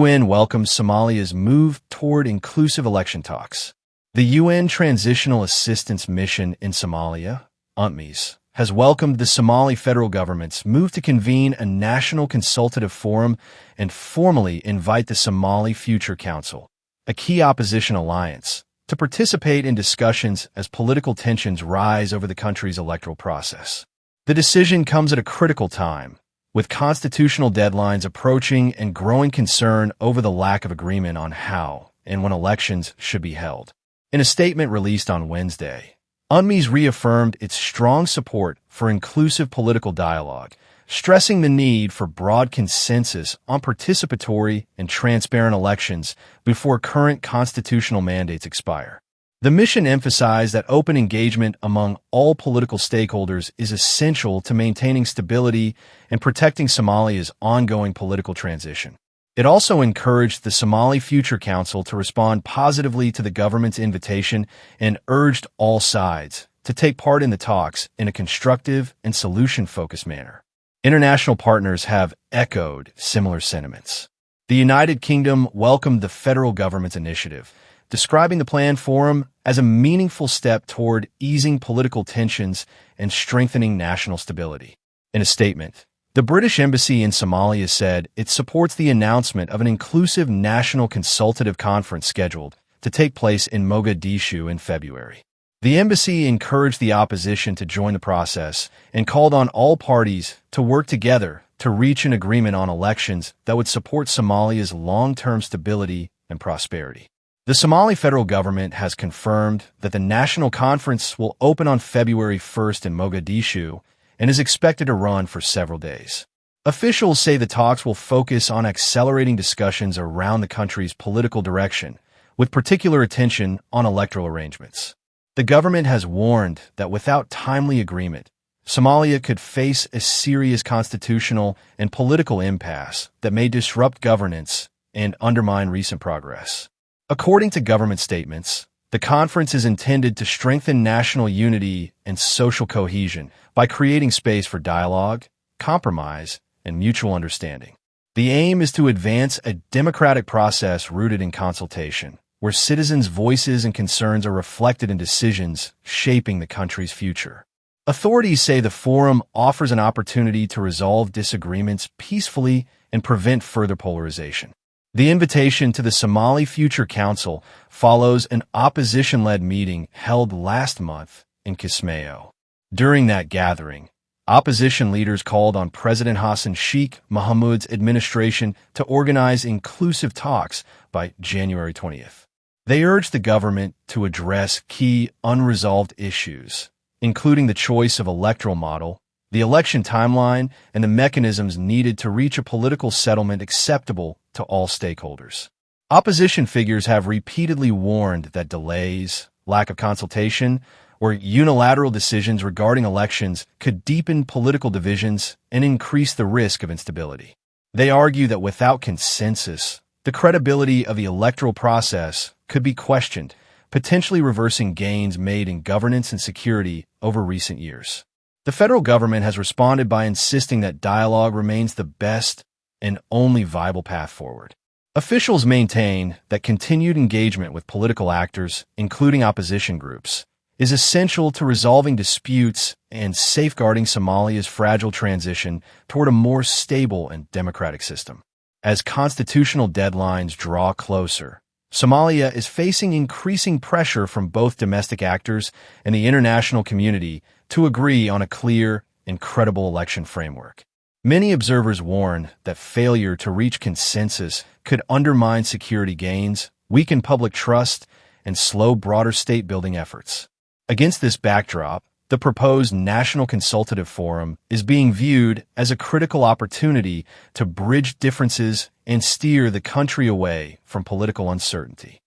UN welcomes Somalia's move toward inclusive election talks. The UN Transitional Assistance Mission in Somalia, UNTMIS, has welcomed the Somali federal government's move to convene a national consultative forum and formally invite the Somali Future Council, a key opposition alliance, to participate in discussions as political tensions rise over the country's electoral process. The decision comes at a critical time, with constitutional deadlines approaching and growing concern over the lack of agreement on how and when elections should be held. In a statement released on Wednesday, UNTMIS reaffirmed its strong support for inclusive political dialogue, stressing the need for broad consensus on participatory and transparent elections before current constitutional mandates expire. The mission emphasized that open engagement among all political stakeholders is essential to maintaining stability and protecting Somalia's ongoing political transition. It also encouraged the Somali Future Council to respond positively to the government's invitation and urged all sides to take part in the talks in a constructive and solution-focused manner. International partners have echoed similar sentiments. The United Kingdom welcomed the federal government's initiative, describing the planned forum as a meaningful step toward easing political tensions and strengthening national stability. In a statement, the British Embassy in Somalia said it supports the announcement of an inclusive national consultative conference scheduled to take place in Mogadishu in February. The embassy encouraged the opposition to join the process and called on all parties to work together to reach an agreement on elections that would support Somalia's long-term stability and prosperity. The Somali federal government has confirmed that the national conference will open on February 1st in Mogadishu and is expected to run for several days. Officials say the talks will focus on accelerating discussions around the country's political direction, with particular attention on electoral arrangements. The government has warned that without timely agreement, Somalia could face a serious constitutional and political impasse that may disrupt governance and undermine recent progress. According to government statements, the conference is intended to strengthen national unity and social cohesion by creating space for dialogue, compromise, and mutual understanding. The aim is to advance a democratic process rooted in consultation, where citizens' voices and concerns are reflected in decisions shaping the country's future. Authorities say the forum offers an opportunity to resolve disagreements peacefully and prevent further polarization. The invitation to the Somali Future Council follows an opposition-led meeting held last month in Kismayo. During that gathering, opposition leaders called on President Hassan Sheikh Mohamud's administration to organize inclusive talks by January 20th. They urged the government to address key unresolved issues, including the choice of electoral model, the election timeline, and the mechanisms needed to reach a political settlement acceptable to all stakeholders. Opposition figures have repeatedly warned that delays, lack of consultation, or unilateral decisions regarding elections could deepen political divisions and increase the risk of instability. They argue that without consensus, the credibility of the electoral process could be questioned, potentially reversing gains made in governance and security over recent years. The federal government has responded by insisting that dialogue remains the best and only viable path forward. Officials maintain that continued engagement with political actors, including opposition groups, is essential to resolving disputes and safeguarding Somalia's fragile transition toward a more stable and democratic system. As constitutional deadlines draw closer, Somalia is facing increasing pressure from both domestic actors and the international community to agree on a clear and credible election framework. Many observers warn that failure to reach consensus could undermine security gains, weaken public trust, and slow broader state-building efforts. Against this backdrop, the proposed National Consultative Forum is being viewed as a critical opportunity to bridge differences and steer the country away from political uncertainty.